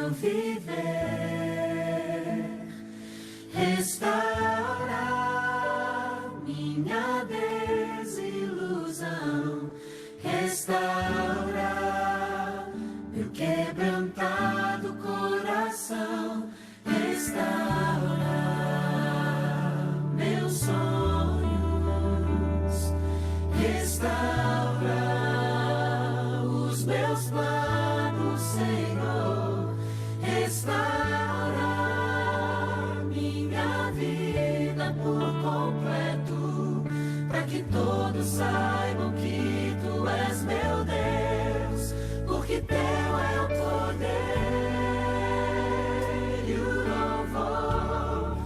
meu viver, restaurar minha desilusão, restaurar meu quebrantado coração, restaurar meus sonhos, restaurar os meus planos, Senhor, restaurar minha vida por completo, para que todos saibam que Tu és meu Deus, porque Teu é o poder e o louvor,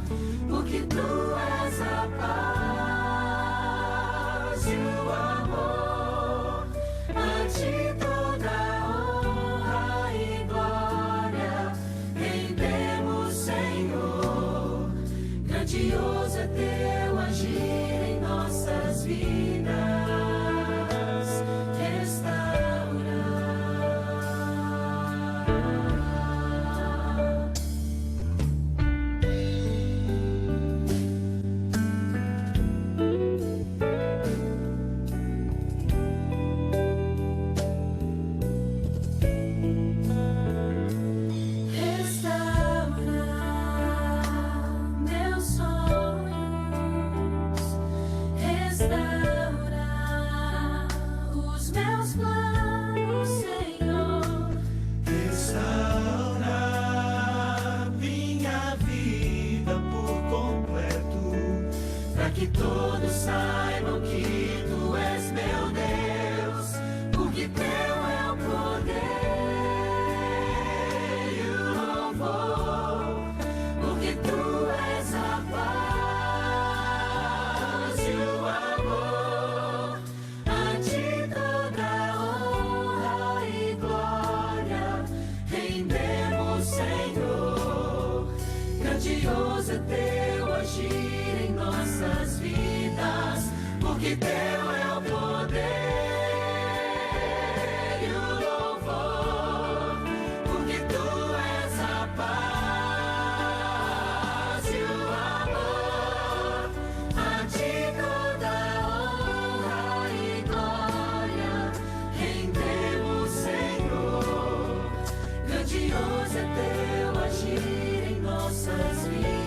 porque Tu és a paz e o amor. A Ti toda honra e glória rendemos, Senhor. Grandioso é Teu agir em nossas vidas. Que todos saibam que Tu és meu Deus, porque Teu é o poder e o louvor, porque Tu és a paz e o amor. A Ti toda honra e glória rendemos, Senhor. Grandioso é Teu agir em nossas vidas, porque Teu é o poder e o louvor, porque Tu és a paz e o amor. A Ti toda honra e glória rendemos, Senhor. Grandioso é Teu agir em nossas vidas.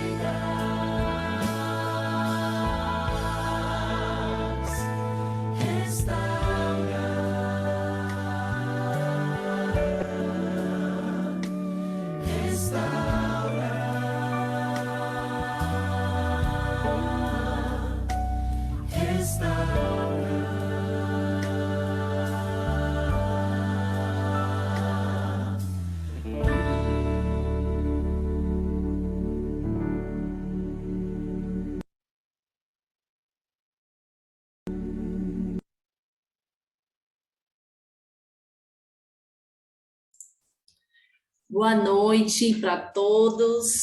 Boa noite para todos.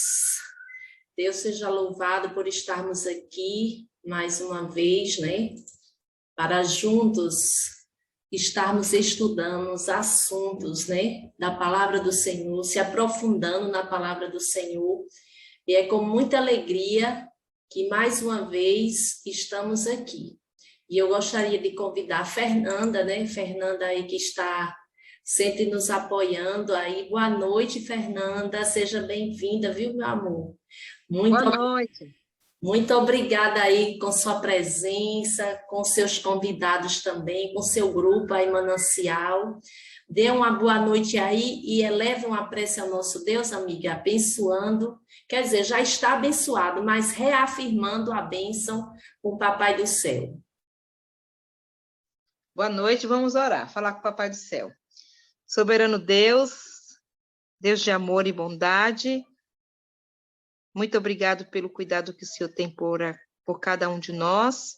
Deus seja louvado por estarmos aqui mais uma vez, né? Para juntos estarmos estudando os assuntos, né? Da palavra do Senhor, se aprofundando na palavra do Senhor. E é com muita alegria que mais uma vez estamos aqui. E eu gostaria de convidar a Fernanda, né? Fernanda aí que está sempre nos apoiando aí. Boa noite, Fernanda. Seja bem-vinda, viu, meu amor? Boa noite. Muito obrigada aí com sua presença, com seus convidados também, com seu grupo aí, Manancial. Dê uma boa noite aí e eleve uma prece ao nosso Deus, amiga, abençoando. Quer dizer, já está abençoado, mas reafirmando a bênção com o Papai do Céu. Boa noite, vamos orar, falar com o Papai do Céu. Soberano Deus, Deus de amor e bondade, muito obrigado pelo cuidado que o Senhor tem por cada um de nós.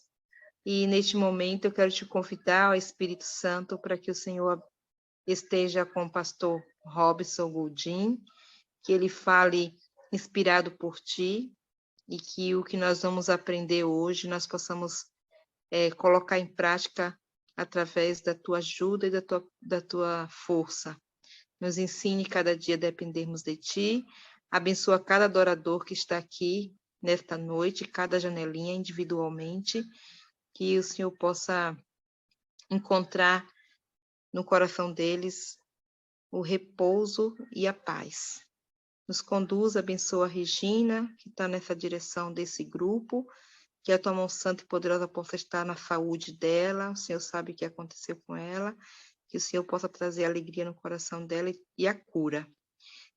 E neste momento eu quero te convidar ao Espírito Santo para que o Senhor esteja com o pastor Robson Goldin, que ele fale inspirado por ti e que o que nós vamos aprender hoje nós possamos colocar em prática através da tua ajuda e da tua força. Nos ensine cada dia a dependermos de Ti. Abençoa cada adorador que está aqui nesta noite, cada janelinha individualmente, que o Senhor possa encontrar no coração deles o repouso e a paz. Nos conduz, abençoa a Regina, que está nessa direção desse grupo, que a tua mão santa e poderosa possa estar na saúde dela. O Senhor sabe o que aconteceu com ela, que o Senhor possa trazer alegria no coração dela e a cura.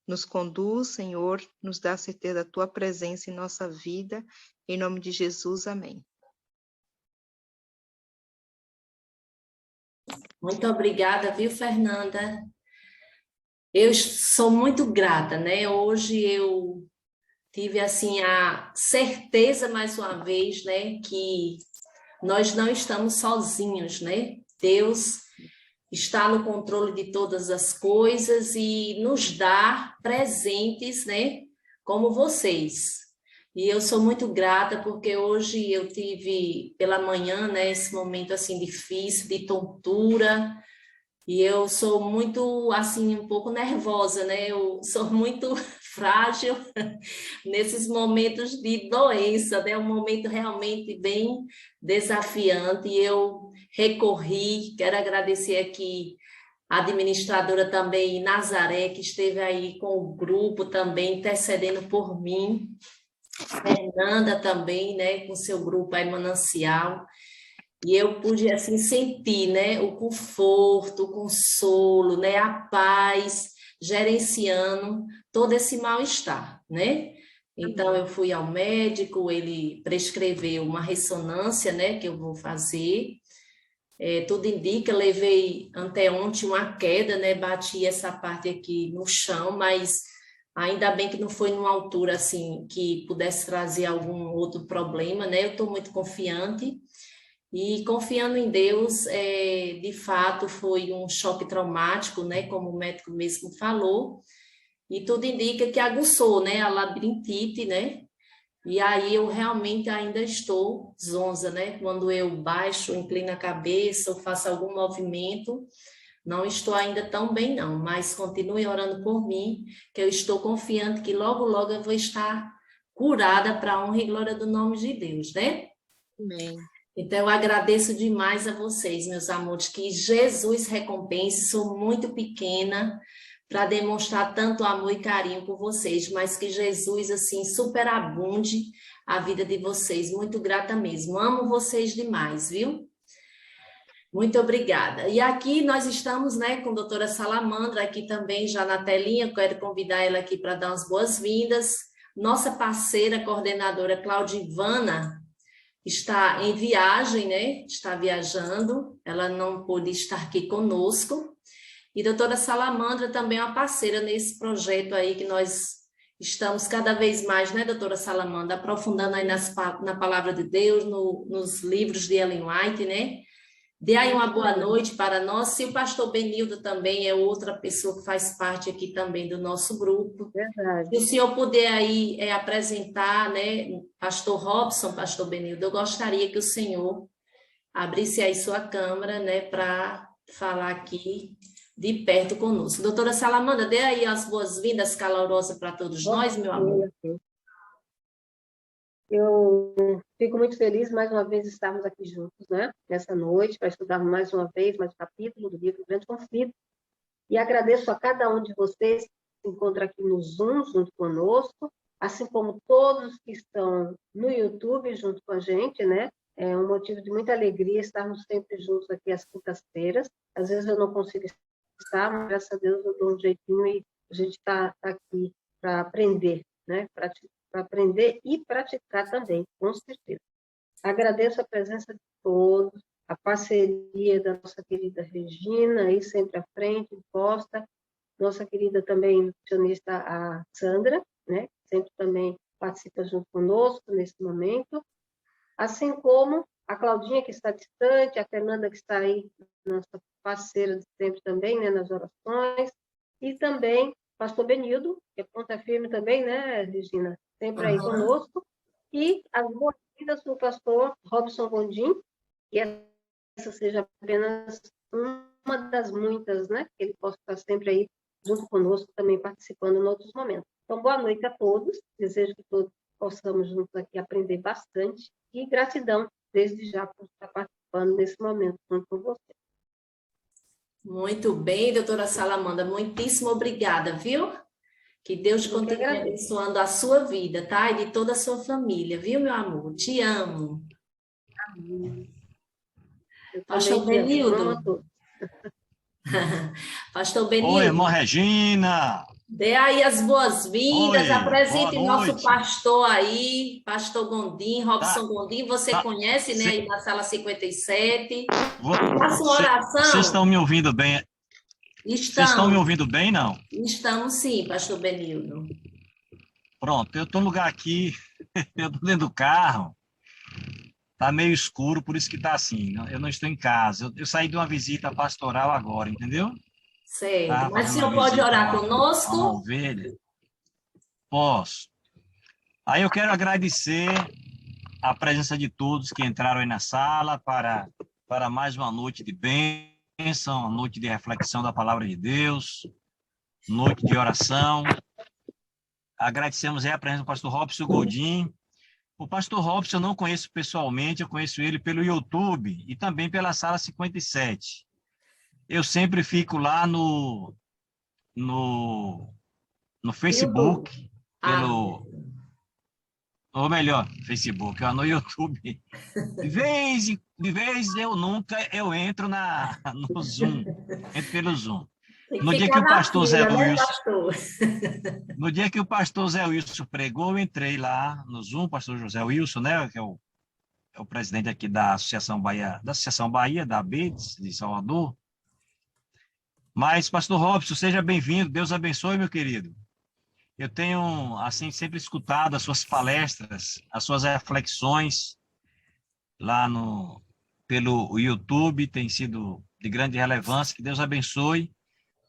Nos conduz, Senhor, nos dá a certeza da tua presença em nossa vida, em nome de Jesus, amém. Muito obrigada, viu, Fernanda? Eu sou muito grata, né? Hoje eu tive, assim, a certeza, mais uma vez, né, que nós não estamos sozinhos, né? Deus está no controle de todas as coisas e nos dá presentes, né, como vocês. E eu sou muito grata porque hoje eu tive pela manhã, né, esse momento assim difícil de tontura, e eu sou muito assim um pouco nervosa, né? Eu sou muito frágil nesses momentos de doença, né? Um momento realmente bem desafiante. E eu recorri, quero agradecer aqui a administradora também, Nazaré, que esteve aí com o grupo também, intercedendo por mim. Fernanda também, né, com seu grupo aí, Manancial. E eu pude, assim, sentir, né, o conforto, o consolo, né, a paz, gerenciando todo esse mal-estar, né? Então, eu fui ao médico, ele prescreveu uma ressonância, né, que eu vou fazer. Tudo indica, levei anteontem uma queda, né, bati essa parte aqui no chão, mas ainda bem que não foi numa altura, assim, que pudesse trazer algum outro problema, né? Eu estou muito confiante. E confiando em Deus, de fato, foi um choque traumático, né, como o médico mesmo falou, e tudo indica que aguçou, né, a labirintite, né, e aí eu realmente ainda estou zonza, né, quando eu baixo, inclino a cabeça ou faço algum movimento, não estou ainda tão bem não, mas continue orando por mim, que eu estou confiante que logo, logo eu vou estar curada para a honra e glória do nome de Deus, né? Amém. Então, eu agradeço demais a vocês, meus amores, que Jesus recompense. Sou muito pequena para demonstrar tanto amor e carinho por vocês, mas que Jesus, assim, superabunde a vida de vocês. Muito grata mesmo. Amo vocês demais, viu? Muito obrigada. E aqui nós estamos, né, com a doutora Salamandra, aqui também já na telinha. Quero convidar ela aqui para dar umas boas-vindas. Nossa parceira, coordenadora Claudivana, está em viagem, né? Está viajando, ela não pôde estar aqui conosco. E a doutora Salamandra também é uma parceira nesse projeto aí que nós estamos cada vez mais, né, doutora Salamandra, aprofundando aí na palavra de Deus, nos livros de Ellen White, né? Dê aí uma boa noite para nós. E o pastor Benildo também é outra pessoa que faz parte aqui também do nosso grupo. Verdade. Se o senhor puder aí apresentar, né, pastor Robson, pastor Benildo, eu gostaria que o senhor abrisse aí sua câmera, né, para falar aqui de perto conosco. Doutora Salamandra, dê aí as boas-vindas calorosas para todos nós, meu amor. Eu fico muito feliz mais uma vez estarmos aqui juntos, né, nessa noite, para estudarmos mais uma vez mais um capítulo do livro Grande Conflito. E agradeço a cada um de vocês que se encontra aqui no Zoom, junto conosco, assim como todos que estão no YouTube junto com a gente, né? É um motivo de muita alegria estarmos sempre juntos aqui às quintas-feiras. Às vezes eu não consigo estar, mas graças a Deus eu dou um jeitinho e a gente está aqui para aprender, né? Para aprender e praticar também, com certeza. Agradeço a presença de todos, a parceria da nossa querida Regina, aí sempre à frente, posta, nossa querida também nutricionista, a Sandra, né, sempre também participa junto conosco nesse momento, assim como a Claudinha, que está distante, a Fernanda, que está aí, nossa parceira de sempre também, né, nas orações, e também o pastor Benildo, que é ponta firme também, né, Regina, sempre aí conosco, e as boas-vindas do pastor Robson Gondim, que essa seja apenas uma das muitas, né, que ele possa estar sempre aí junto conosco, também participando em outros momentos. Então, boa noite a todos. Desejo que todos possamos juntos aqui aprender bastante. E gratidão, desde já, por estar participando nesse momento junto com você. Muito bem, doutora Salamandra, muitíssimo obrigada, viu? Que Deus Eu que continue agradeço. abençoando a sua vida, tá? E de toda a sua família, viu, meu amor? Te amo. Eu Pastor também te amo. Amo a Benildo, todos. Pastor Oi, irmã Benildo, Regina. dê aí as boas-vindas, Oi, boa apresente nosso noite. pastor aí, pastor Gondim, Tá, Robson Gondim, você tá. conhece, né, aí na sala 57. Faça uma Vocês estão oração. me ouvindo bem? Vocês estão me Estamos, ouvindo bem, não? estamos sim, pastor Benildo. Pronto, eu estou no lugar aqui, eu estou dentro do carro, tá meio escuro, por isso que tá assim. Eu não estou em casa. Eu saí de uma visita pastoral agora, entendeu? Certo. Tava Mas o fazendo uma senhor pode visita orar a uma conosco? ovelha. Posso. Aí eu quero agradecer a presença de todos que entraram aí na sala para mais uma noite de bênção, uma noite de reflexão da palavra de Deus, noite de oração. Agradecemos aí a presença do pastor Robson Godin. O pastor Robson eu não conheço pessoalmente, eu conheço ele pelo YouTube e também pela sala 57. Eu sempre fico lá no Facebook, YouTube. pelo, ou melhor, Facebook, ó, no YouTube. De vez eu nunca eu entro no Zoom, entro pelo Zoom. Tem que No dia que ficar o na pastor Zé fila, né, Wilson, pastor? no dia que o pastor Zé Wilson pregou, eu entrei lá no Zoom, pastor José Wilson, né, que é o presidente aqui da Associação Bahia, da ABEDS, de Salvador. Mas, pastor Robson, seja bem-vindo, Deus abençoe, meu querido. Eu tenho, assim, sempre escutado as suas palestras, as suas reflexões lá pelo YouTube, tem sido de grande relevância, que Deus abençoe,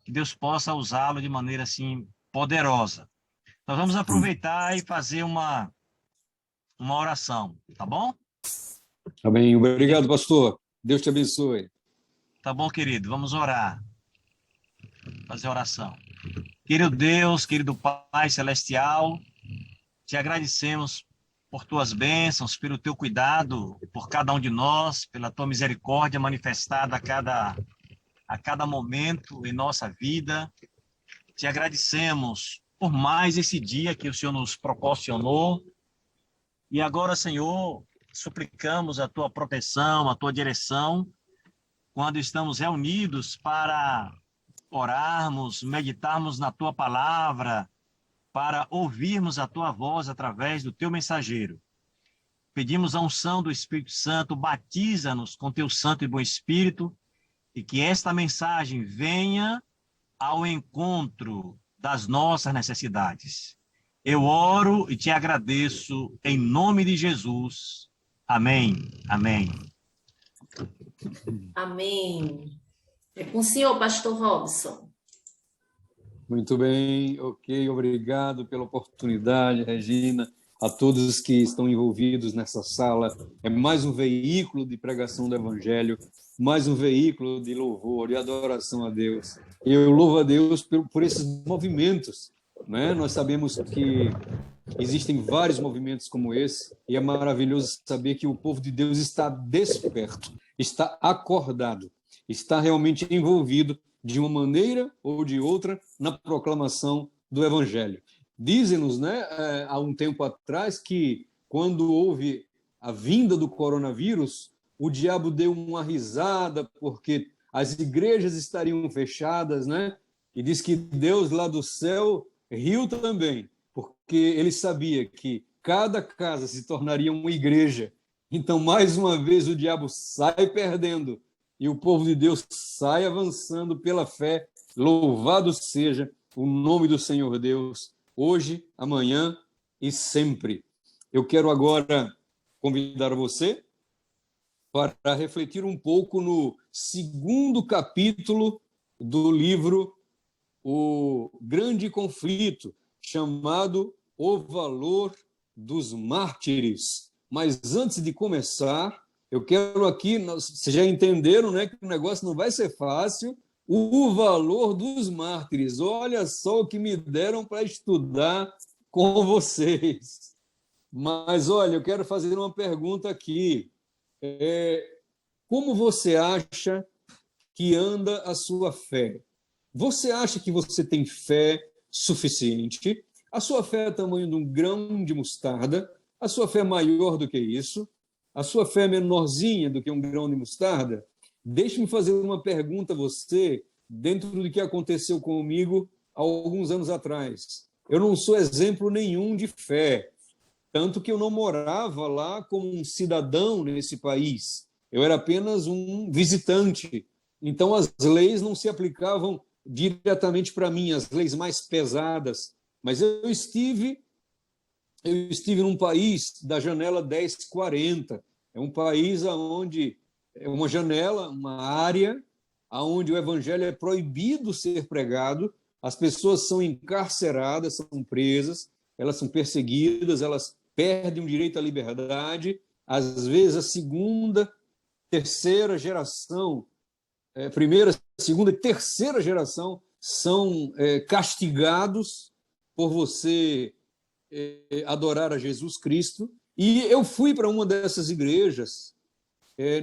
que Deus possa usá-lo de maneira, assim, poderosa. Nós vamos aproveitar e fazer uma oração, tá bom? Amém. Obrigado, pastor. Deus te abençoe. Tá bom, querido? Vamos orar. Fazer oração. Querido Deus, querido Pai Celestial, te agradecemos por tuas bênçãos, pelo teu cuidado, por cada um de nós, pela tua misericórdia manifestada a cada momento em nossa vida. Te agradecemos por mais esse dia que o Senhor nos proporcionou. E agora, Senhor, suplicamos a tua proteção, a tua direção, quando estamos reunidos para orarmos, meditarmos na tua palavra, para ouvirmos a tua voz através do teu mensageiro. Pedimos a unção do Espírito Santo, batiza-nos com teu santo e bom Espírito, e que esta mensagem venha ao encontro das nossas necessidades. Eu oro e te agradeço em nome de Jesus. Amém. Amém. Amém. É com o senhor, pastor Robson. Muito bem, ok. Obrigado pela oportunidade, Regina. A todos que estão envolvidos nessa sala. É mais um veículo de pregação do Evangelho, mais um veículo de louvor e adoração a Deus. Eu louvo a Deus por esses movimentos, né? Nós sabemos que existem vários movimentos como esse, e é maravilhoso saber que o povo de Deus está desperto, está acordado, está realmente envolvido de uma maneira ou de outra na proclamação do Evangelho. Dizem-nos, né, há um tempo atrás, que quando houve a vinda do coronavírus, o diabo deu uma risada porque as igrejas estariam fechadas, né? E diz que Deus lá do céu riu também, porque ele sabia que cada casa se tornaria uma igreja. Então, mais uma vez, o diabo sai perdendo e o povo de Deus sai avançando pela fé. Louvado seja o nome do Senhor Deus, hoje, amanhã e sempre. Eu quero agora convidar você para refletir um pouco no segundo capítulo do livro O Grande Conflito, chamado O Valor dos Mártires. Mas antes de começar, eu quero aqui, vocês já entenderam, né, que o negócio não vai ser fácil, O Valor dos Mártires. Olha só o que me deram para estudar com vocês. Mas, olha, eu quero fazer uma pergunta aqui. Como você acha que anda a sua fé? Você acha que você tem fé suficiente? A sua fé é do tamanho de um grão de mostarda? A sua fé é maior do que isso? A sua fé é menorzinha do que um grão de mostarda? Deixe-me fazer uma pergunta a você, dentro do que aconteceu comigo há alguns anos atrás. Eu não sou exemplo nenhum de fé, tanto que eu não morava lá como um cidadão nesse país. Eu era apenas um visitante. Então, as leis não se aplicavam diretamente para mim, as leis mais pesadas. Mas eu estive num país da janela 1040. É um país onde é uma janela, uma área, onde o evangelho é proibido ser pregado, as pessoas são encarceradas, são presas, elas são perseguidas, elas perdem o direito à liberdade, às vezes a segunda, terceira geração, primeira, segunda e terceira geração são castigados por você adorar a Jesus Cristo. E eu fui para uma dessas igrejas,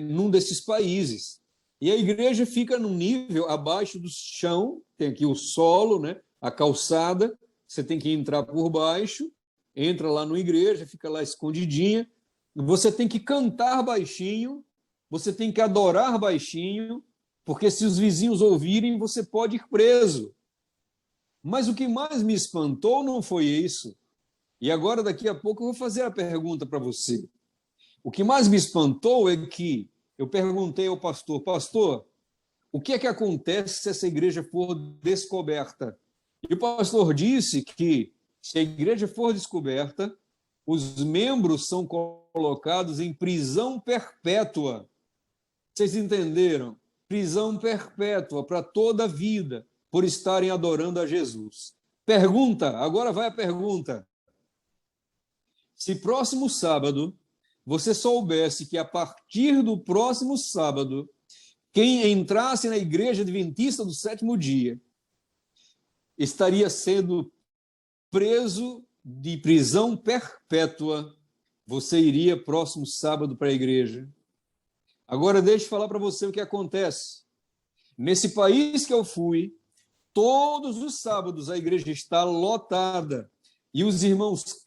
num desses países. E a igreja fica num nível abaixo do chão, tem aqui o solo, né? A calçada, você tem que entrar por baixo, entra lá na igreja, fica lá escondidinha, você tem que cantar baixinho, você tem que adorar baixinho, porque se os vizinhos ouvirem, você pode ir preso. Mas o que mais me espantou não foi isso. E agora, daqui a pouco, eu vou fazer a pergunta para você. O que mais me espantou é que eu perguntei ao pastor, pastor, o que é que acontece se essa igreja for descoberta? E o pastor disse que, se a igreja for descoberta, os membros são colocados em prisão perpétua. Vocês entenderam? Prisão perpétua para toda a vida, por estarem adorando a Jesus. Pergunta, agora vai a pergunta. Se próximo sábado você soubesse que a partir do próximo sábado, quem entrasse na igreja adventista do sétimo dia estaria sendo preso de prisão perpétua, você iria próximo sábado para a igreja? Agora deixa eu falar para você o que acontece. Nesse país que eu fui, todos os sábados a igreja está lotada e os irmãos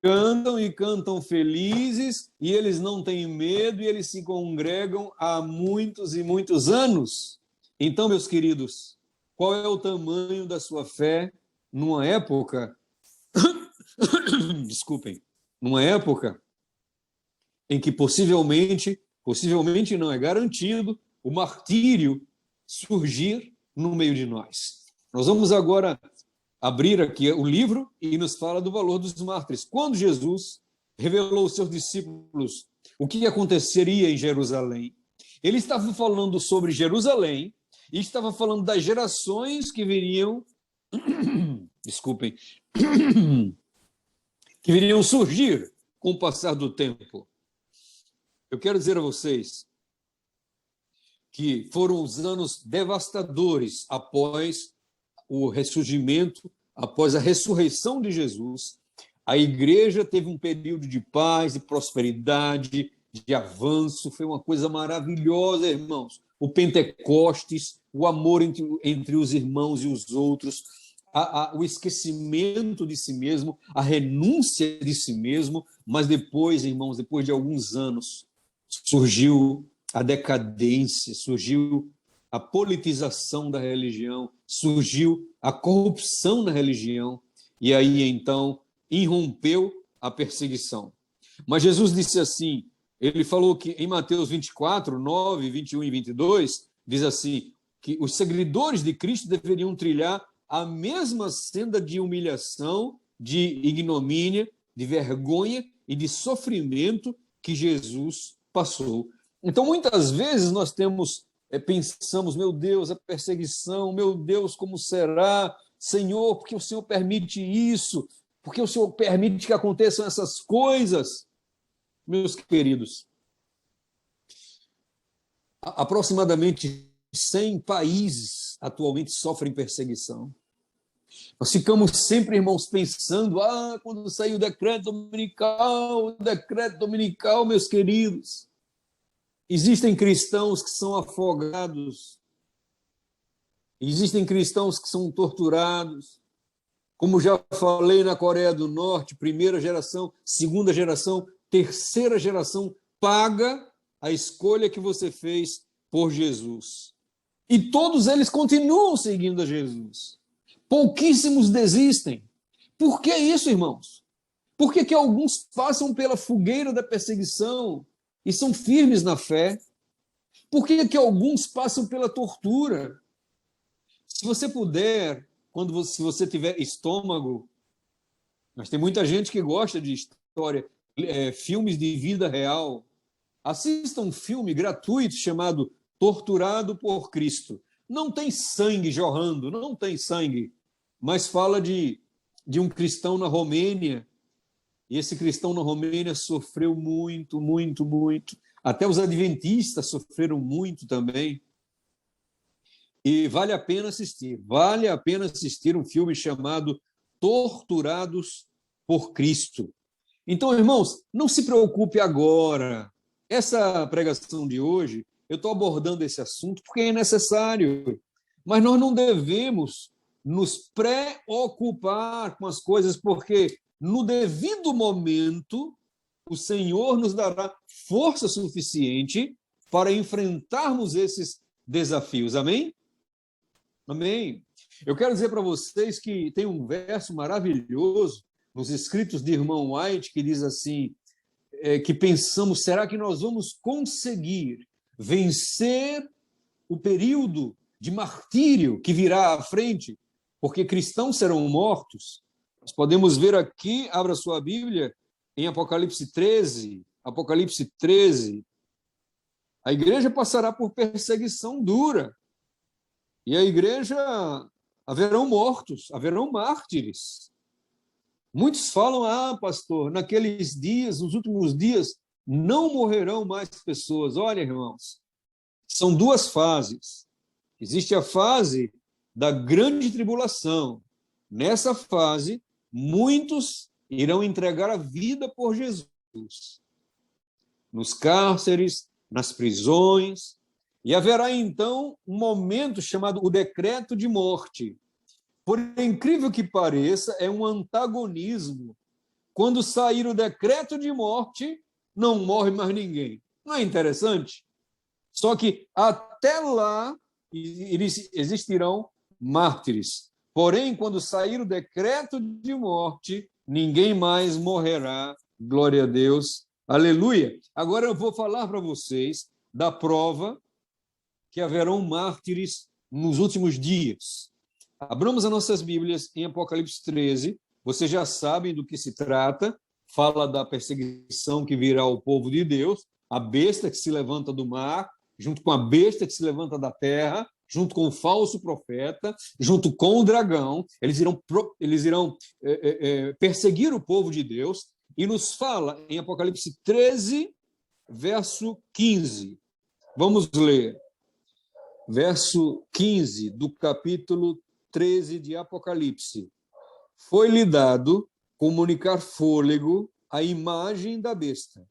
cantam e cantam felizes e eles não têm medo e eles se congregam há muitos e muitos anos. Então, meus queridos, qual é o tamanho da sua fé numa época desculpem, numa época em que possivelmente não, é garantido o martírio surgir no meio de nós. Nós vamos agora abrir aqui o livro e nos fala do valor dos mártires. Quando Jesus revelou aos seus discípulos o que aconteceria em Jerusalém, ele estava falando sobre Jerusalém e estava falando das gerações que viriam desculpem, que viriam surgir com o passar do tempo. Eu quero dizer a vocês que foram os anos devastadores após o ressurgimento, após a ressurreição de Jesus. A igreja teve um período de paz, de prosperidade, de avanço, foi uma coisa maravilhosa, irmãos. O Pentecostes, o amor entre os irmãos e os outros, o esquecimento de si mesmo, a renúncia de si mesmo, mas depois, irmãos, depois de alguns anos, surgiu a decadência, surgiu a politização da religião, surgiu a corrupção na religião, e aí então irrompeu a perseguição. Mas Jesus disse assim, ele falou que em Mateus 24, 9, 21 e 22, diz assim, que os seguidores de Cristo deveriam trilhar a mesma senda de humilhação, de ignomínia, de vergonha e de sofrimento que Jesus passou. Então, muitas vezes nós pensamos, meu Deus, a perseguição, meu Deus, como será? Senhor, por que o Senhor permite isso? Por que o Senhor permite que aconteçam essas coisas? Meus queridos, aproximadamente 100 países atualmente sofrem perseguição. Nós ficamos sempre, irmãos, pensando, quando sair o decreto dominical, meus queridos. Existem cristãos que são afogados, existem cristãos que são torturados, como já falei na Coreia do Norte, primeira geração, segunda geração, terceira geração, paga a escolha que você fez por Jesus. E todos eles continuam seguindo a Jesus. Pouquíssimos desistem. Por que isso, irmãos? Por que alguns passam pela fogueira da perseguição e são firmes na fé? Por que alguns passam pela tortura? Se você puder, se você tiver estômago, mas tem muita gente que gosta de história, filmes de vida real, assista um filme gratuito chamado Torturado por Cristo. Não tem sangue jorrando, não tem sangue, mas fala de um cristão na Romênia, e esse cristão na Romênia sofreu muito, muito, muito. Até os adventistas sofreram muito também. E vale a pena assistir um filme chamado Torturados por Cristo. Então, irmãos, não se preocupe agora. Essa pregação de hoje, eu estou abordando esse assunto porque é necessário, mas nós não devemos nos preocupar com as coisas, porque no devido momento o Senhor nos dará força suficiente para enfrentarmos esses desafios. Amém? Amém. Eu quero dizer para vocês que tem um verso maravilhoso nos escritos de irmão White que diz assim, que pensamos, será que nós vamos conseguir vencer o período de martírio que virá à frente? Porque cristãos serão mortos. Nós podemos ver aqui, abra sua Bíblia, em Apocalipse 13. Apocalipse 13. A igreja passará por perseguição dura. E a igreja, haverão mortos, haverão mártires. Muitos falam, pastor, naqueles dias, nos últimos dias, não morrerão mais pessoas. Olha, irmãos, são duas fases. Existe a fase da grande tribulação. Nessa fase, muitos irão entregar a vida por Jesus. Nos cárceres, nas prisões, e haverá então um momento chamado o decreto de morte. Por incrível que pareça, é um antagonismo. Quando sair o decreto de morte, não morre mais ninguém. Não é interessante? Só que até lá existirão mártires. Porém, quando sair o decreto de morte, ninguém mais morrerá. Glória a Deus. Aleluia. Agora eu vou falar para vocês da prova que haverão mártires nos últimos dias. Abramos as nossas Bíblias em Apocalipse 13. Vocês já sabem do que se trata. Fala da perseguição que virá ao povo de Deus, a besta que se levanta do mar, junto com a besta que se levanta da terra, junto com o falso profeta, junto com o dragão. Eles irão perseguir o povo de Deus. E nos fala em Apocalipse 13, verso 15. Vamos ler. Verso 15 do capítulo 13 de Apocalipse. Foi-lhe dado comunicar fôlego à imagem da besta,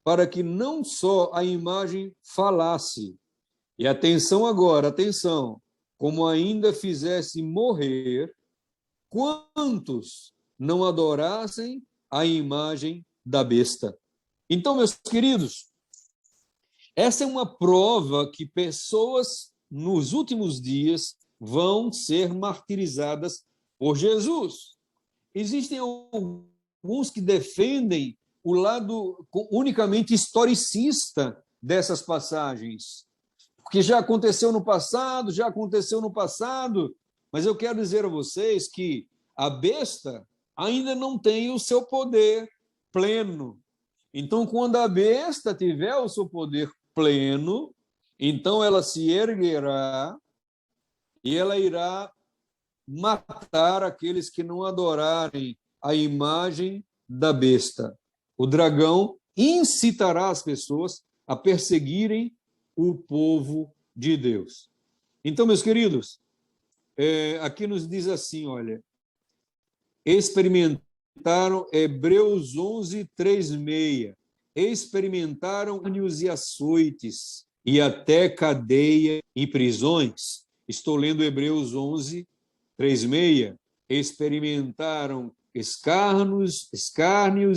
para que não só a imagem falasse, e atenção agora, atenção, como ainda fizesse morrer quantos não adorassem a imagem da besta. Então, meus queridos, essa é uma prova que pessoas nos últimos dias vão ser martirizadas por Jesus. Existem alguns que defendem o lado unicamente historicista dessas passagens, porque já aconteceu no passado, mas eu quero dizer a vocês que a besta ainda não tem o seu poder pleno. Então, quando a besta tiver o seu poder pleno, então ela se erguerá e ela irá matar aqueles que não adorarem a imagem da besta. O dragão incitará as pessoas a perseguirem o povo de Deus. Então, meus queridos, aqui nos diz assim, olha, experimentaram, Hebreus 11, 3:6, experimentaram e açoites e até cadeia e prisões. Estou lendo Hebreus 11, 3:6. Experimentaram escárnios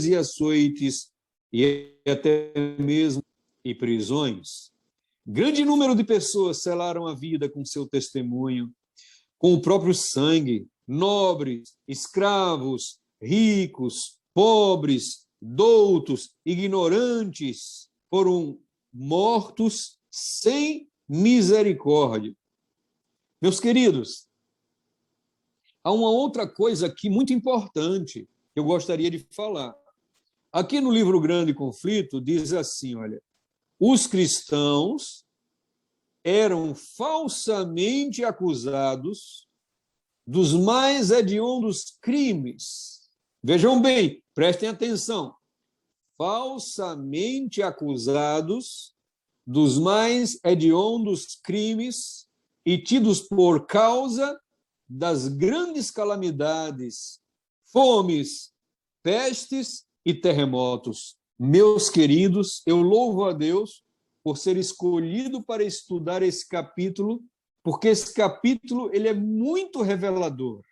e açoites e até mesmo e prisões. Grande número de pessoas selaram a vida com seu testemunho, com o próprio sangue, nobres, escravos, ricos, pobres, doutos, ignorantes, foram mortos sem misericórdia. Meus queridos, há uma outra coisa aqui muito importante que eu gostaria de falar. Aqui no livro Grande Conflito diz assim, olha, os cristãos eram falsamente acusados dos mais hediondos crimes. Vejam bem, prestem atenção. Falsamente acusados dos mais hediondos crimes e tidos por causa das grandes calamidades, fomes, pestes e terremotos. Meus queridos, eu louvo a Deus por ser escolhido para estudar esse capítulo, porque esse capítulo ele é muito revelador.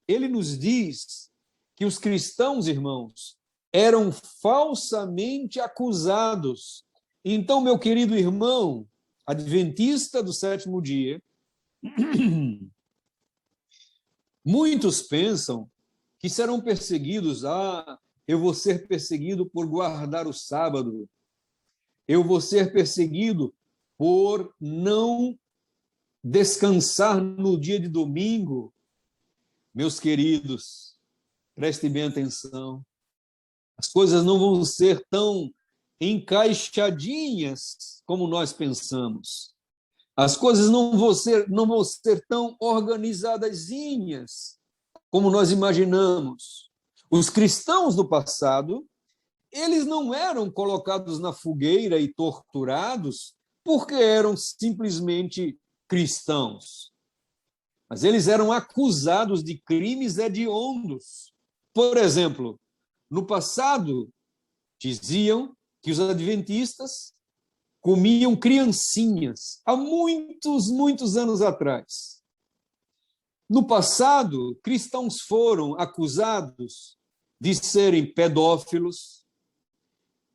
Ele nos diz que os cristãos, irmãos, eram falsamente acusados. Então, meu querido irmão, adventista do sétimo dia, muitos pensam que serão perseguidos. Eu vou ser perseguido por guardar o sábado. Eu vou ser perseguido por não descansar no dia de domingo. Meus queridos, prestem bem atenção. As coisas não vão ser tão encaixadinhas como nós pensamos. As coisas não vão ser tão organizadazinhas como nós imaginamos. Os cristãos do passado, eles não eram colocados na fogueira e torturados porque eram simplesmente cristãos. Mas eles eram acusados de crimes hediondos. Por exemplo, no passado, diziam que os adventistas comiam criancinhas, há muitos anos atrás. No passado, cristãos foram acusados de serem pedófilos,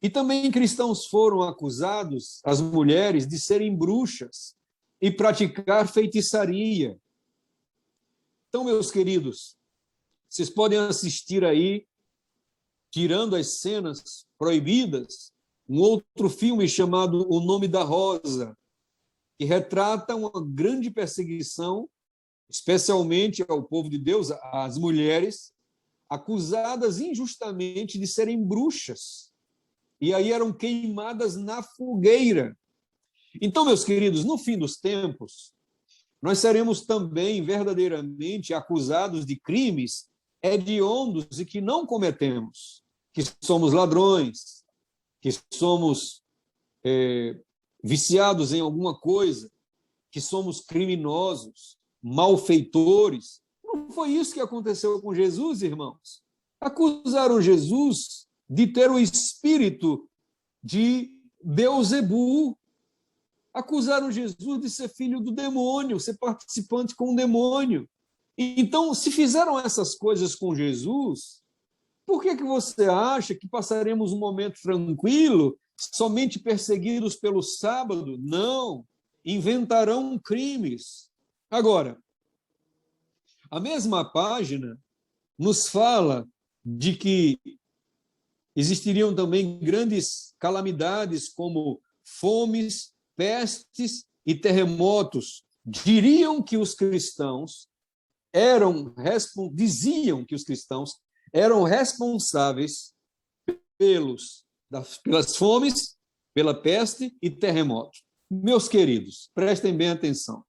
e também cristãos foram acusados, as mulheres, de serem bruxas e praticar feitiçaria. Então, meus queridos, vocês podem assistir aí, tirando as cenas proibidas, um outro filme chamado O Nome da Rosa, que retrata uma grande perseguição, especialmente ao povo de Deus, às mulheres, acusadas injustamente de serem bruxas. E aí eram queimadas na fogueira. Então, meus queridos, no fim dos tempos, nós seremos também verdadeiramente acusados de crimes hediondos e que não cometemos, que somos ladrões, que somos viciados em alguma coisa, que somos criminosos, malfeitores. Não foi isso que aconteceu com Jesus, irmãos. Acusaram Jesus de ter o espírito de Beelzebu. Acusaram Jesus de ser filho do demônio, ser participante com o demônio. Então, se fizeram essas coisas com Jesus, por que você acha que passaremos um momento tranquilo, somente perseguidos pelo sábado? Não, inventarão crimes. Agora, a mesma página nos fala de que existiriam também grandes calamidades como fomes, pestes e terremotos. Diziam que os cristãos eram responsáveis pelas fomes, pela peste e terremoto. Meus queridos, prestem bem atenção.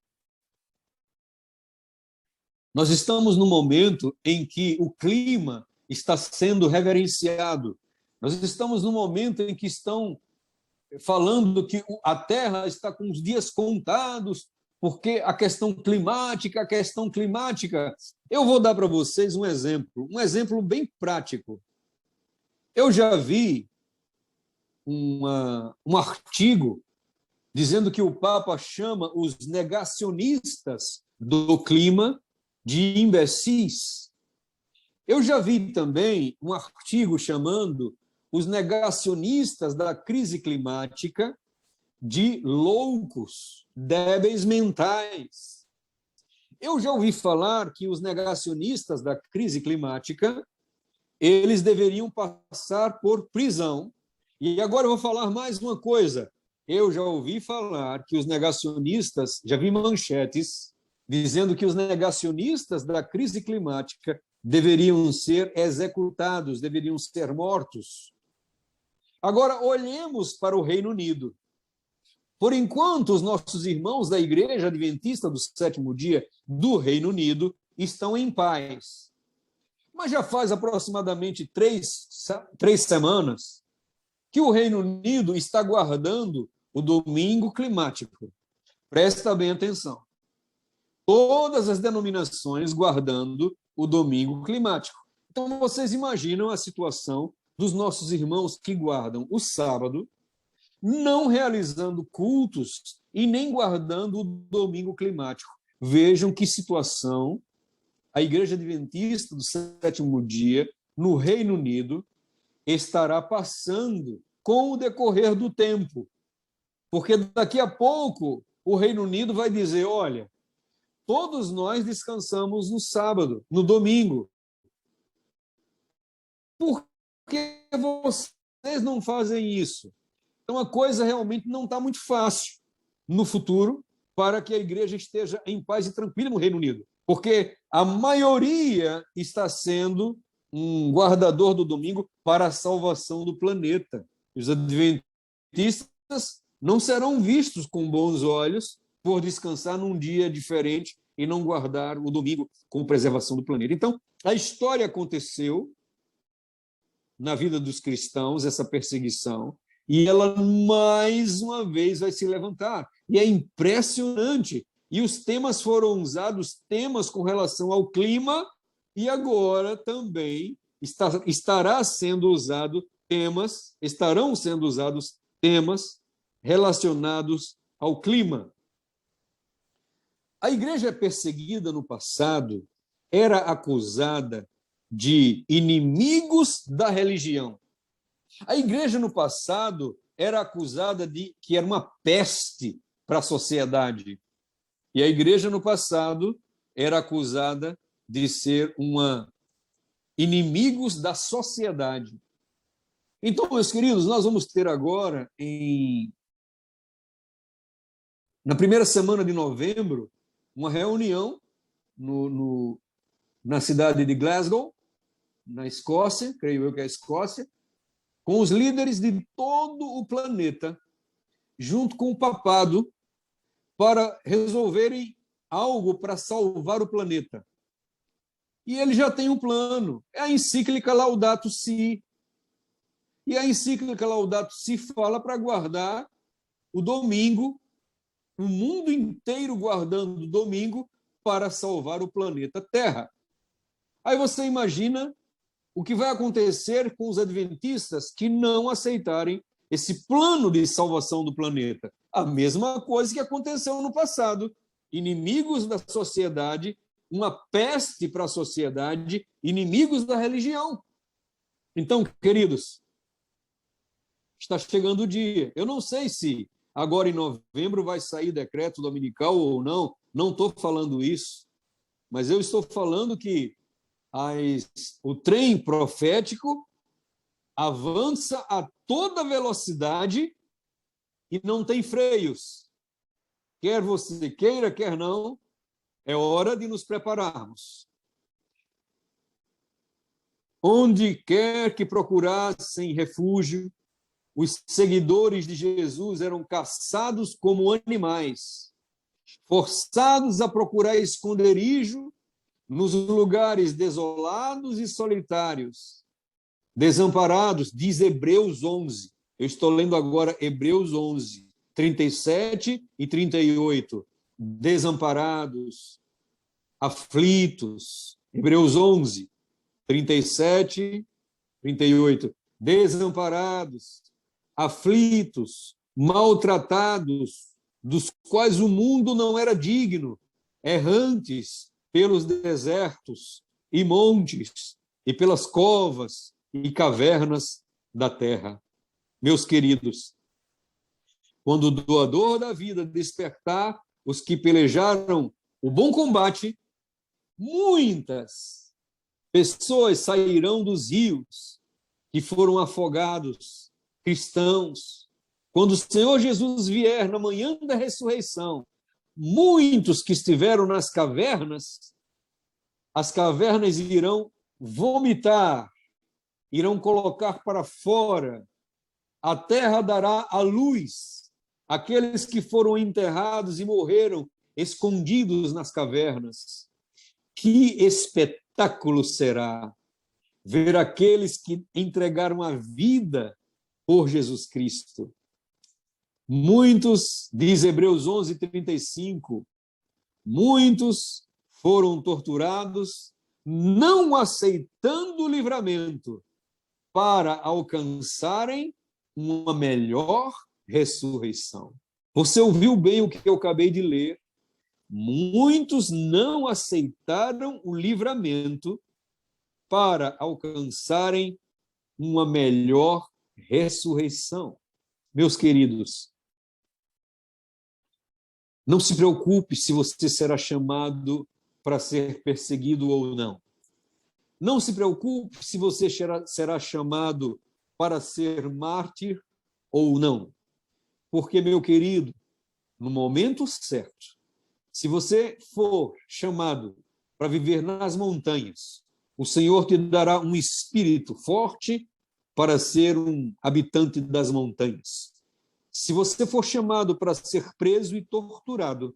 Nós estamos num momento em que o clima está sendo reverenciado. Nós estamos num momento em que estão falando que a Terra está com os dias contados porque a questão climática, eu vou dar para vocês um exemplo bem prático. Eu já vi um artigo dizendo que o Papa chama os negacionistas do clima de imbecis. Eu já vi também um artigo chamando os negacionistas da crise climática de loucos, débeis mentais. Eu já ouvi falar que os negacionistas da crise climática, eles deveriam passar por prisão. E agora eu vou falar mais uma coisa. Eu já ouvi falar que os negacionistas, já vi manchetes dizendo que os negacionistas da crise climática deveriam ser executados, deveriam ser mortos. Agora, olhemos para o Reino Unido. Por enquanto, os nossos irmãos da Igreja Adventista do Sétimo Dia do Reino Unido estão em paz. Mas já faz aproximadamente três semanas que o Reino Unido está guardando o domingo climático. Presta bem atenção. Todas as denominações guardando o domingo climático. Então, vocês imaginam a situação dos nossos irmãos que guardam o sábado, não realizando cultos e nem guardando o domingo climático. Vejam que situação a Igreja Adventista do Sétimo Dia, no Reino Unido, estará passando com o decorrer do tempo. Porque daqui a pouco o Reino Unido vai dizer, olha, todos nós descansamos no sábado, no domingo. Por que vocês não fazem isso? Então, a coisa realmente não está muito fácil no futuro para que a igreja esteja em paz e tranquila no Reino Unido, porque a maioria está sendo um guardador do domingo para a salvação do planeta. Os adventistas não serão vistos com bons olhos por descansar num dia diferente e não guardar o domingo com preservação do planeta. Então, a história aconteceu na vida dos cristãos, essa perseguição, e ela mais uma vez vai se levantar. E é impressionante. E os temas foram usados, temas com relação ao clima, e agora também estarão sendo usados temas relacionados ao clima. A igreja perseguida no passado era acusada de inimigos da religião. A igreja no passado era acusada de que era uma peste para a sociedade. E a igreja no passado era acusada de ser inimigos da sociedade. Então, meus queridos, nós vamos ter agora, na primeira semana de novembro, uma reunião na cidade de Glasgow, na Escócia, creio eu que é a Escócia, com os líderes de todo o planeta, junto com o papado, para resolverem algo para salvar o planeta. E ele já tem um plano, é a encíclica Laudato Si. E a encíclica Laudato Si fala para guardar o domingo, o mundo inteiro guardando o domingo para salvar o planeta Terra. Aí você imagina o que vai acontecer com os adventistas que não aceitarem esse plano de salvação do planeta. A mesma coisa que aconteceu no passado. Inimigos da sociedade, uma peste para a sociedade, inimigos da religião. Então, queridos, está chegando o dia. Eu não sei se agora em novembro vai sair decreto dominical ou não. Não estou falando isso, mas eu estou falando que o trem profético avança a toda velocidade e não tem freios. Quer você queira, quer não, é hora de nos prepararmos. Onde quer que procurassem refúgio, os seguidores de Jesus eram caçados como animais, forçados a procurar esconderijo nos lugares desolados e solitários, desamparados, diz Hebreus 11. Eu estou lendo agora Hebreus 11, 37 e 38. desamparados, aflitos. Hebreus 11, 37, 38. Desamparados, aflitos, maltratados, dos quais o mundo não era digno, errantes pelos desertos e montes, e pelas covas e cavernas da terra. Meus queridos, quando o doador da vida despertar os que pelejaram o bom combate, muitas pessoas sairão dos rios que foram afogados, cristãos. Quando o Senhor Jesus vier na manhã da ressurreição, muitos que estiveram nas cavernas, as cavernas irão vomitar, irão colocar para fora, a terra dará a luz àqueles que foram enterrados e morreram escondidos nas cavernas. Que espetáculo será ver aqueles que entregaram a vida por Jesus Cristo. Muitos, diz Hebreus 11, 35, muitos foram torturados, não aceitando o livramento, para alcançarem uma melhor ressurreição. Você ouviu bem o que eu acabei de ler? Muitos não aceitaram o livramento para alcançarem uma melhor ressurreição. Meus queridos, não se preocupe se você será chamado para ser perseguido ou não. Não se preocupe se você será chamado para ser mártir ou não. Porque, meu querido, no momento certo, se você for chamado para viver nas montanhas, o Senhor te dará um espírito forte para ser um habitante das montanhas. Se você for chamado para ser preso e torturado,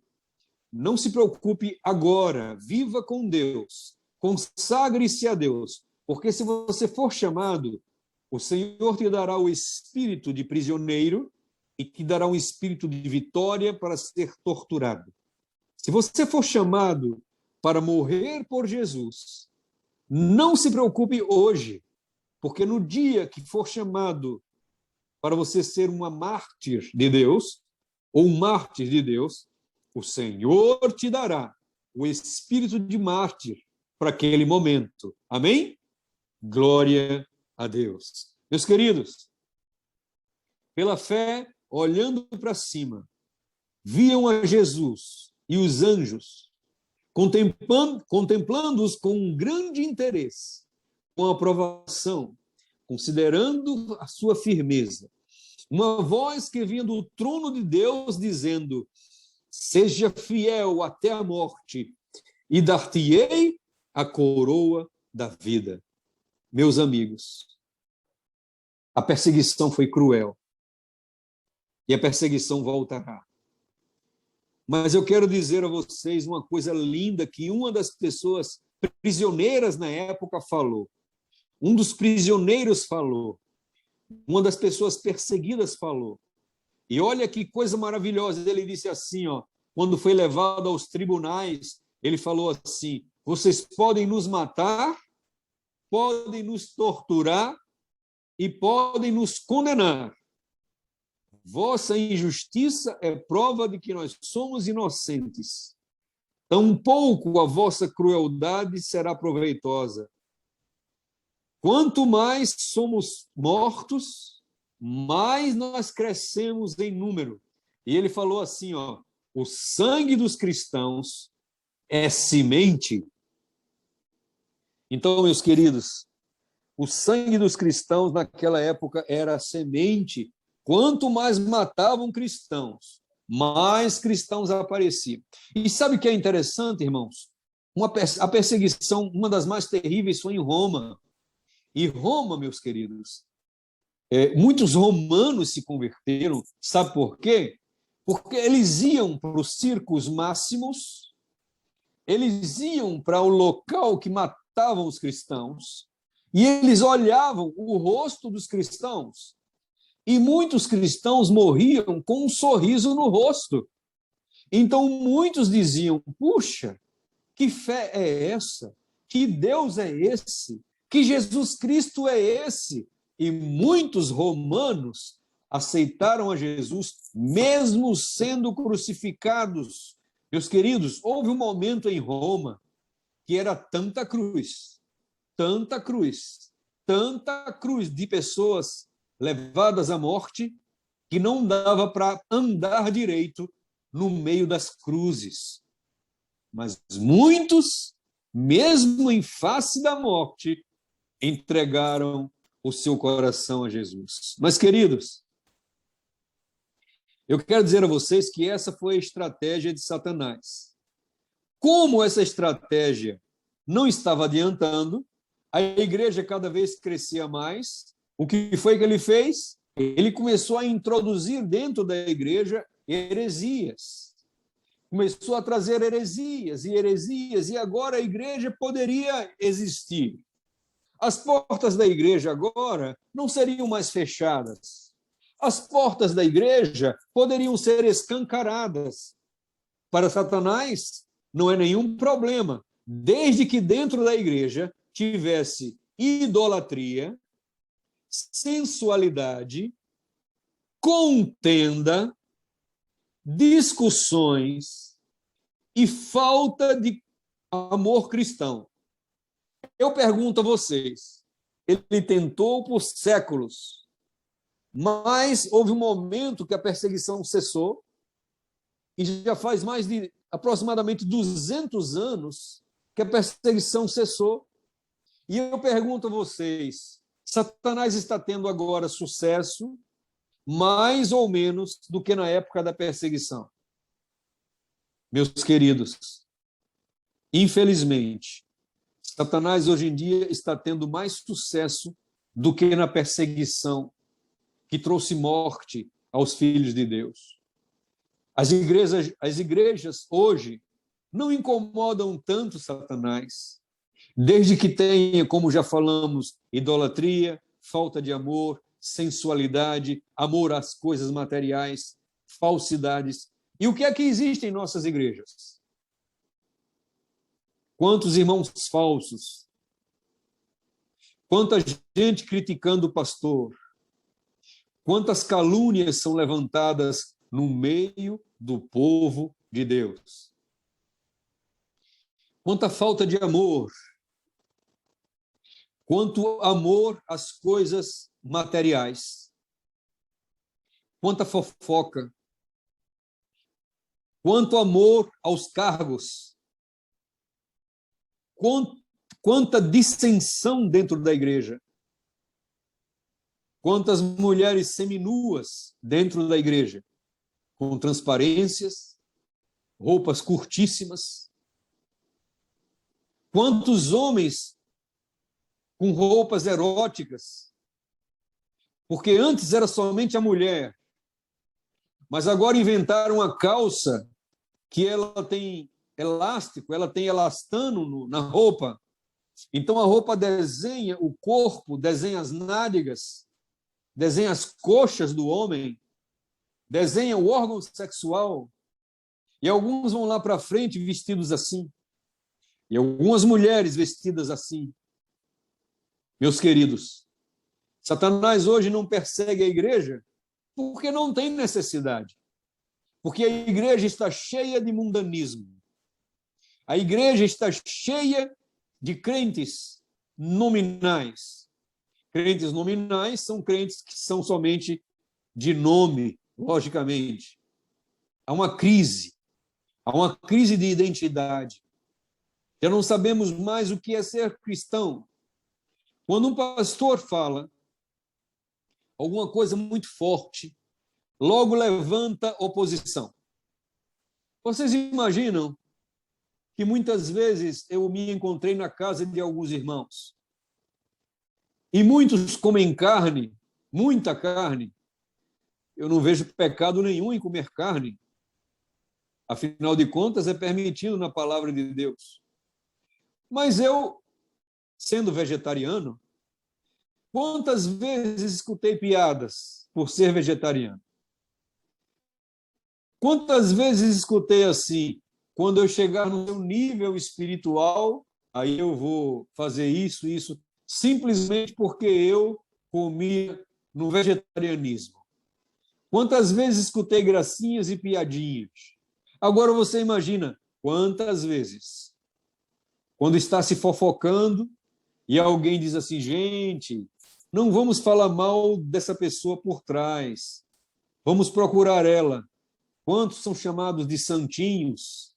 não se preocupe agora, viva com Deus, consagre-se a Deus, porque se você for chamado, o Senhor te dará o espírito de prisioneiro e te dará um espírito de vitória para ser torturado. Se você for chamado para morrer por Jesus, não se preocupe hoje, porque no dia que for chamado para você ser uma mártir de Deus, ou um mártir de Deus, o Senhor te dará o espírito de mártir para aquele momento. Amém? Glória a Deus. Meus queridos, pela fé, olhando para cima, viam a Jesus e os anjos, contemplando-os com um grande interesse, com aprovação, considerando a sua firmeza. Uma voz que vinha do trono de Deus dizendo: seja fiel até a morte, e dar-te-ei a coroa da vida. Meus amigos, a perseguição foi cruel, e a perseguição voltará. Mas eu quero dizer a vocês uma coisa linda que uma das pessoas prisioneiras na época falou. Um dos prisioneiros falou. Uma das pessoas perseguidas falou. E olha que coisa maravilhosa. Ele disse assim, quando foi levado aos tribunais, ele falou assim: vocês podem nos matar, podem nos torturar e podem nos condenar. Vossa injustiça é prova de que nós somos inocentes. Tampouco a vossa crueldade será proveitosa. Quanto mais somos mortos, mais nós crescemos em número. E ele falou assim, o sangue dos cristãos é semente. Então, meus queridos, o sangue dos cristãos naquela época era a semente. Quanto mais matavam cristãos, mais cristãos apareciam. E sabe o que é interessante, irmãos? A perseguição, uma das mais terríveis, foi em Roma. E Roma, meus queridos, muitos romanos se converteram. Sabe por quê? Porque eles iam para os circos máximos, eles iam para o local que matavam os cristãos, e eles olhavam o rosto dos cristãos, e muitos cristãos morriam com um sorriso no rosto. Então muitos diziam: puxa, que fé é essa? Que Deus é esse? Que Jesus Cristo é esse? E muitos romanos aceitaram a Jesus, mesmo sendo crucificados. Meus queridos, houve um momento em Roma que era tanta cruz, tanta cruz, tanta cruz de pessoas levadas à morte, que não dava para andar direito no meio das cruzes. Mas muitos, mesmo em face da morte, entregaram o seu coração a Jesus. Mas, queridos, eu quero dizer a vocês que essa foi a estratégia de Satanás. Como essa estratégia não estava adiantando, a igreja cada vez crescia mais. O que foi que ele fez? Ele começou a introduzir dentro da igreja heresias. Começou a trazer heresias, e agora a igreja poderia existir. As portas da igreja agora não seriam mais fechadas. As portas da igreja poderiam ser escancaradas. Para Satanás, não é nenhum problema, desde que dentro da igreja tivesse idolatria, sensualidade, contenda, discussões e falta de amor cristão. Eu pergunto a vocês, ele tentou por séculos, mas houve um momento que a perseguição cessou, e já faz mais de aproximadamente 200 anos que a perseguição cessou. E eu pergunto a vocês, Satanás está tendo agora sucesso, mais ou menos do que na época da perseguição? Meus queridos, infelizmente, Satanás hoje em dia está tendo mais sucesso do que na perseguição que trouxe morte aos filhos de Deus. As igrejas hoje não incomodam tanto Satanás, desde que tenha, como já falamos, idolatria, falta de amor, sensualidade, amor às coisas materiais, falsidades. E o que é que existe em nossas igrejas? Quantos irmãos falsos, quanta gente criticando o pastor, quantas calúnias são levantadas no meio do povo de Deus. Quanta falta de amor, quanto amor às coisas materiais, quanta fofoca, quanto amor aos cargos, quanta dissensão dentro da igreja, quantas mulheres seminuas dentro da igreja, com transparências, roupas curtíssimas, quantos homens com roupas eróticas, porque antes era somente a mulher, mas agora inventaram a calça que ela tem elástico, ela tem elastano na roupa. Então a roupa desenha o corpo, desenha as nádegas, desenha as coxas do homem, desenha o órgão sexual. E alguns vão lá para frente vestidos assim. E algumas mulheres vestidas assim. Meus queridos, Satanás hoje não persegue a igreja porque não tem necessidade. Porque a igreja está cheia de mundanismo. A igreja está cheia de crentes nominais. Crentes nominais são crentes que são somente de nome, logicamente. Há uma crise de identidade. Já não sabemos mais o que é ser cristão. Quando um pastor fala alguma coisa muito forte, logo levanta oposição. Vocês imaginam que muitas vezes eu me encontrei na casa de alguns irmãos e muitos comem carne, muita carne. Eu não vejo pecado nenhum em comer carne. Afinal de contas, é permitido na palavra de Deus. Mas eu, sendo vegetariano, quantas vezes escutei piadas por ser vegetariano? Quantas vezes escutei assim, quando eu chegar no meu nível espiritual, aí eu vou fazer isso, simplesmente porque eu comia no vegetarianismo. Quantas vezes escutei gracinhas e piadinhas. Agora você imagina quantas vezes, quando está se fofocando e alguém diz assim, gente, não vamos falar mal dessa pessoa por trás, vamos procurar ela. Quantos são chamados de santinhos?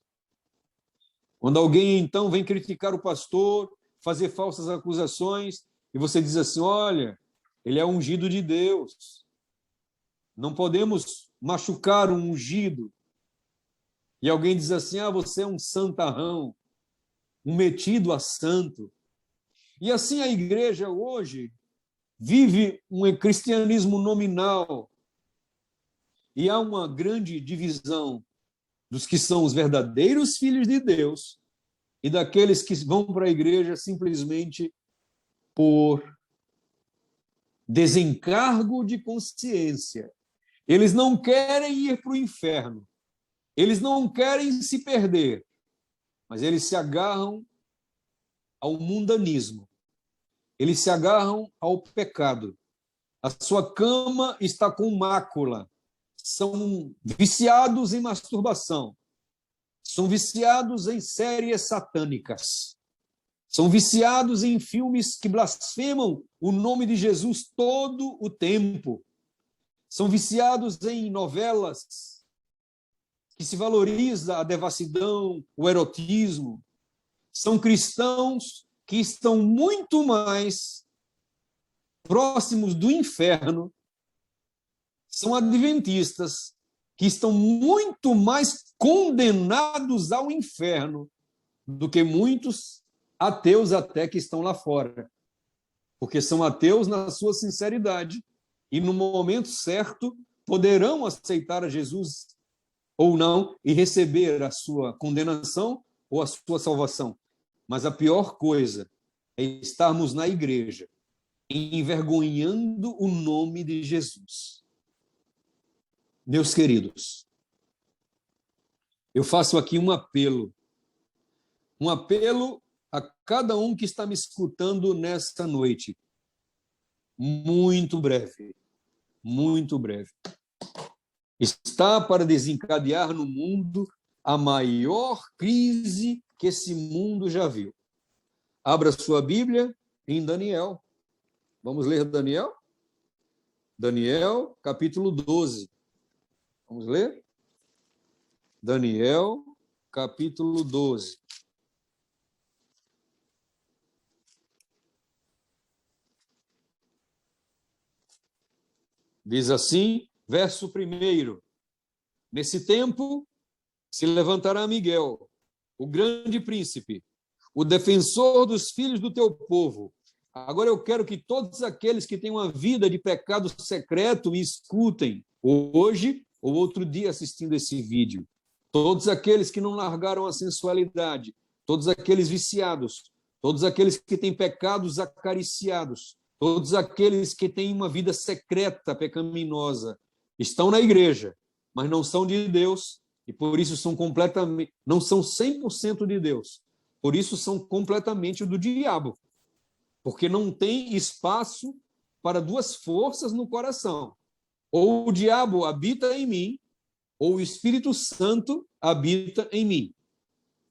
Quando alguém, então, vem criticar o pastor, fazer falsas acusações, e você diz assim, olha, ele é ungido de Deus. Não podemos machucar um ungido. E alguém diz assim, você é um santarrão, um metido a santo. E assim a igreja hoje vive um cristianismo nominal. E há uma grande divisão dos que são os verdadeiros filhos de Deus e daqueles que vão para a igreja simplesmente por desencargo de consciência. Eles não querem ir para o inferno, eles não querem se perder, mas eles se agarram ao mundanismo, eles se agarram ao pecado. A sua cama está com mácula, são viciados em masturbação, são viciados em séries satânicas, são viciados em filmes que blasfemam o nome de Jesus todo o tempo, são viciados em novelas que se valoriza a devassidão, o erotismo, são cristãos que estão muito mais próximos do inferno, são adventistas que estão muito mais condenados ao inferno do que muitos ateus até que estão lá fora. Porque são ateus na sua sinceridade e no momento certo poderão aceitar a Jesus ou não e receber a sua condenação ou a sua salvação. Mas a pior coisa é estarmos na igreja envergonhando o nome de Jesus. Meus queridos, eu faço aqui um apelo a cada um que está me escutando nesta noite, muito breve, muito breve. Está para desencadear no mundo a maior crise que esse mundo já viu. Abra sua Bíblia em Daniel. Vamos ler Daniel? Daniel, capítulo 12. Vamos ler? Daniel, capítulo 12. Diz assim, verso 1. Nesse tempo se levantará Miguel, o grande príncipe, o defensor dos filhos do teu povo. Agora eu quero que todos aqueles que têm uma vida de pecado secreto me escutem, hoje ou outro dia assistindo esse vídeo. Todos aqueles que não largaram a sensualidade, todos aqueles viciados, todos aqueles que têm pecados acariciados, todos aqueles que têm uma vida secreta, pecaminosa, estão na igreja, mas não são de Deus e por isso são completamente, não são 100% de Deus. Por isso são completamente do diabo. Porque não tem espaço para duas forças no coração. Ou o diabo habita em mim, ou o Espírito Santo habita em mim.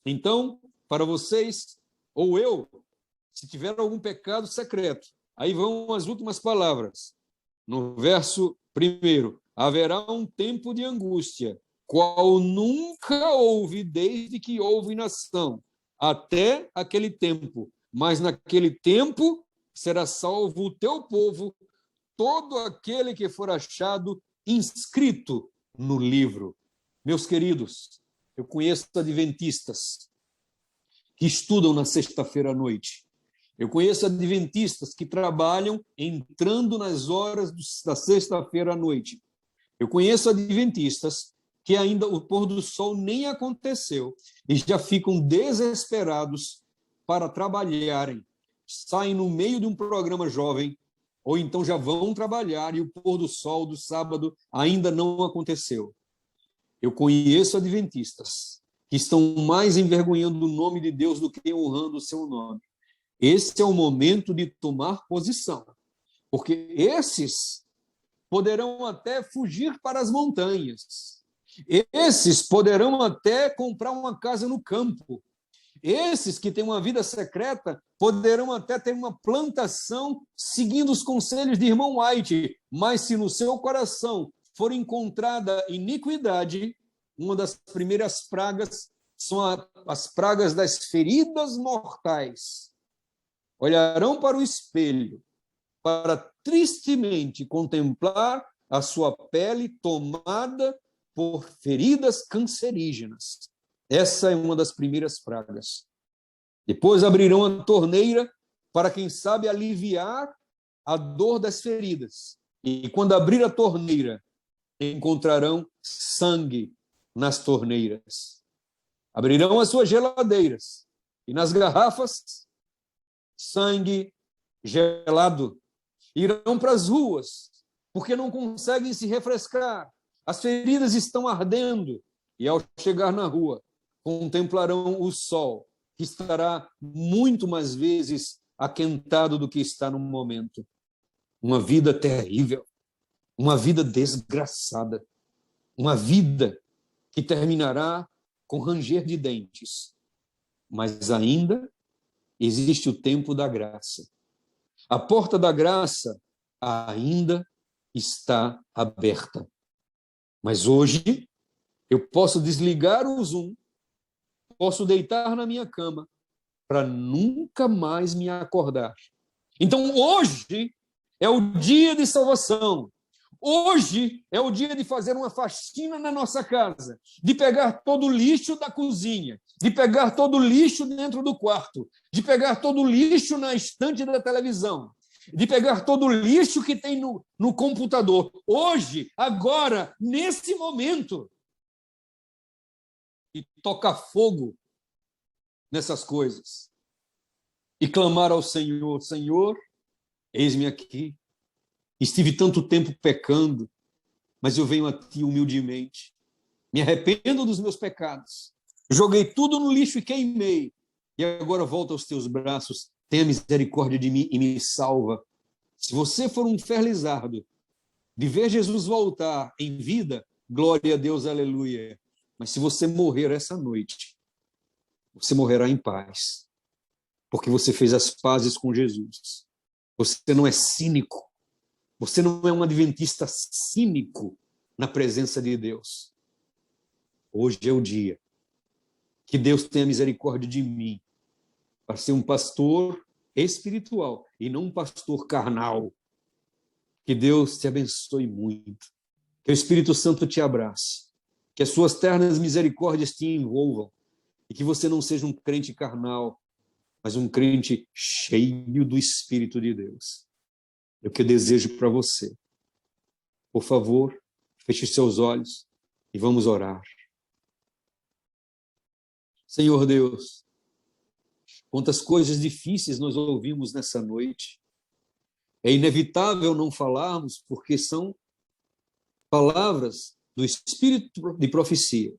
Então, para vocês, ou eu, se tiver algum pecado secreto, aí vão as últimas palavras. No verso 1, haverá um tempo de angústia, qual nunca houve desde que houve nação, até aquele tempo. Mas naquele tempo será salvo o teu povo, todo aquele que for achado inscrito no livro. Meus queridos, eu conheço adventistas que estudam na sexta-feira à noite. Eu conheço adventistas que trabalham entrando nas horas da sexta-feira à noite. Eu conheço adventistas que ainda o pôr do sol nem aconteceu e já ficam desesperados para trabalharem. Saem no meio de um programa jovem ou então já vão trabalhar e o pôr do sol do sábado ainda não aconteceu. Eu conheço adventistas que estão mais envergonhando o nome de Deus do que honrando o seu nome. Esse é o momento de tomar posição, porque esses poderão até fugir para as montanhas. Esses poderão até comprar uma casa no campo. Esses que têm uma vida secreta poderão até ter uma plantação seguindo os conselhos de irmão White, mas se no seu coração for encontrada iniquidade, uma das primeiras pragas são as pragas das feridas mortais. Olharão para o espelho para tristemente contemplar a sua pele tomada por feridas cancerígenas. Essa é uma das primeiras pragas. Depois abrirão a torneira para, quem sabe, aliviar a dor das feridas. E quando abrir a torneira, encontrarão sangue nas torneiras. Abrirão as suas geladeiras e nas garrafas, sangue gelado. Irão para as ruas, porque não conseguem se refrescar. As feridas estão ardendo. E ao chegar na rua, contemplarão o sol, que estará muito mais vezes aquentado do que está no momento. Uma vida terrível, uma vida desgraçada, uma vida que terminará com ranger de dentes. Mas ainda existe o tempo da graça. A porta da graça ainda está aberta. Mas hoje eu posso desligar o Zoom, posso deitar na minha cama para nunca mais me acordar. Então hoje é o dia de salvação. Hoje é o dia de fazer uma faxina na nossa casa, de pegar todo o lixo da cozinha, de pegar todo o lixo dentro do quarto, de pegar todo o lixo na estante da televisão, de pegar todo o lixo que tem no computador. Hoje, agora, nesse momento, e tocar fogo nessas coisas e clamar ao Senhor: Senhor, eis-me aqui. Estive tanto tempo pecando, mas eu venho a Ti humildemente. Me arrependo dos meus pecados. Joguei tudo no lixo e queimei. E agora volto aos Teus braços. Tenha misericórdia de mim e me salva. Se você for um felizardo de ver Jesus voltar em vida, glória a Deus, aleluia. Mas se você morrer essa noite, você morrerá em paz, porque você fez as pazes com Jesus. Você não é cínico. Você não é um adventista cínico na presença de Deus. Hoje é o dia que Deus tenha misericórdia de mim para ser um pastor espiritual e não um pastor carnal. Que Deus te abençoe muito. Que o Espírito Santo te abrace. Que as suas ternas misericórdias te envolvam. E que você não seja um crente carnal, mas um crente cheio do Espírito de Deus. É o que eu desejo para você. Por favor, feche seus olhos e vamos orar. Senhor Deus, quantas coisas difíceis nós ouvimos nessa noite. É inevitável não falarmos, porque são palavras do Espírito de profecia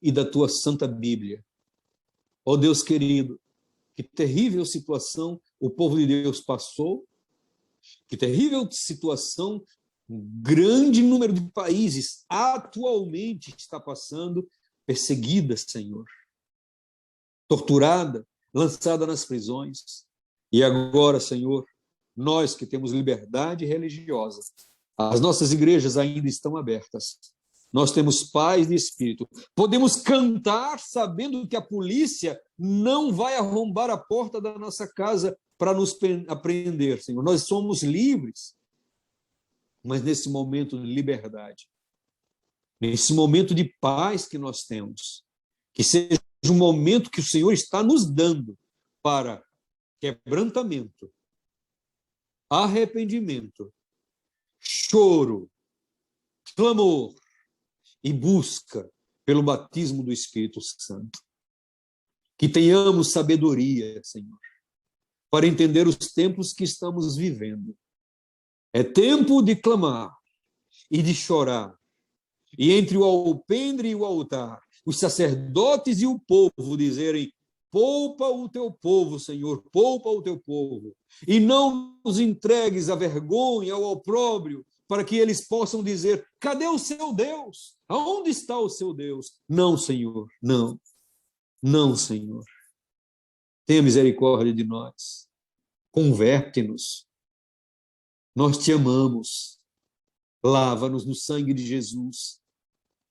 e da Tua Santa Bíblia. Ó Deus querido, que terrível situação o povo de Deus passou. Que terrível situação um grande número de países atualmente está passando, perseguida, Senhor, torturada, lançada nas prisões. E agora, Senhor, nós que temos liberdade religiosa, as nossas igrejas ainda estão abertas. Nós temos paz de espírito. Podemos cantar sabendo que a polícia não vai arrombar a porta da nossa casa para nos apreender, Senhor. Nós somos livres, mas nesse momento de liberdade, nesse momento de paz que nós temos, que seja um momento que o Senhor está nos dando para quebrantamento, arrependimento, choro, clamor e busca pelo batismo do Espírito Santo. Que tenhamos sabedoria, Senhor, para entender os tempos que estamos vivendo. É tempo de clamar e de chorar. e entre o alpendre e o altar, os sacerdotes e o povo dizerem: poupa o teu povo, Senhor, poupa o teu povo, e não nos entregues à vergonha, ao opróbrio, para que eles possam dizer: cadê o seu Deus? Aonde está o seu Deus? Não, Senhor, não, não, Senhor. Tenha misericórdia de nós, converte-nos, nós te amamos, lava-nos no sangue de Jesus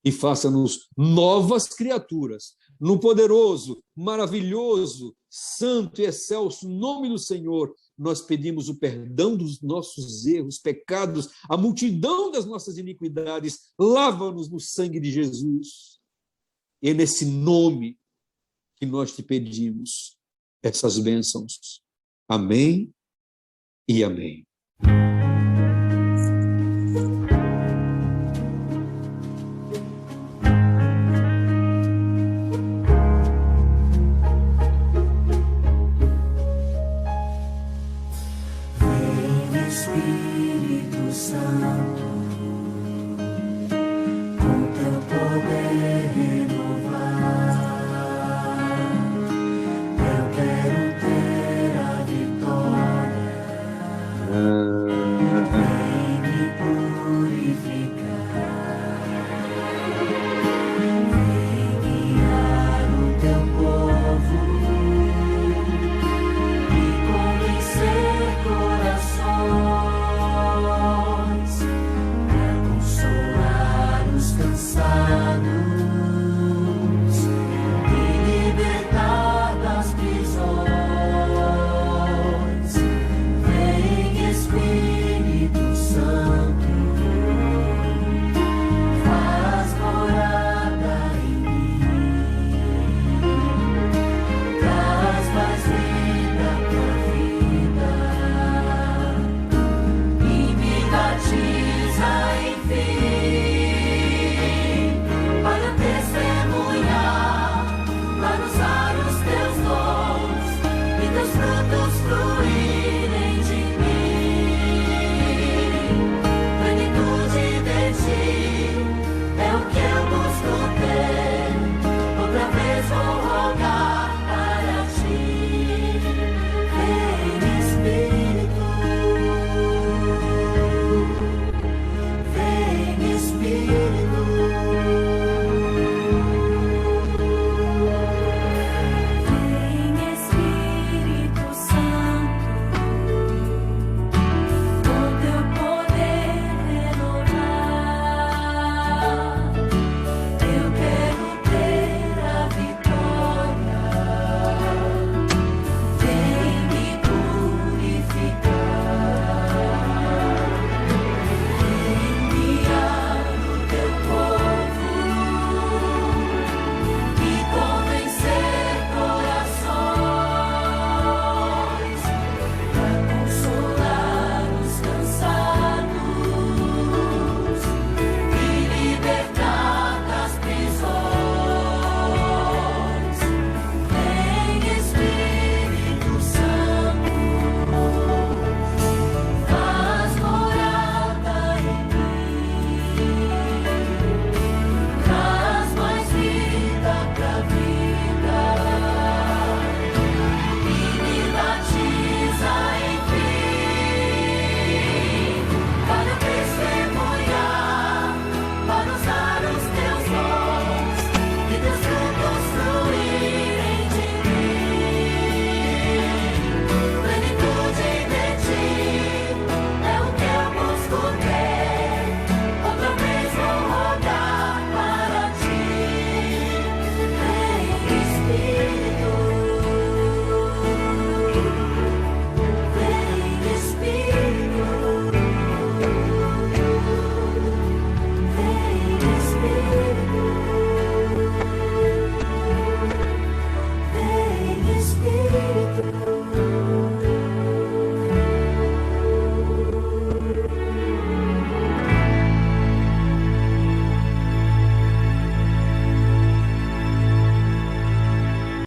e faça-nos novas criaturas, no poderoso, maravilhoso, santo e excelso nome do Senhor. Nós pedimos o perdão dos nossos erros, pecados, a multidão das nossas iniquidades. Lava-nos no sangue de Jesus. E é nesse nome que nós te pedimos essas bênçãos. Amém e amém. Espírito Santo.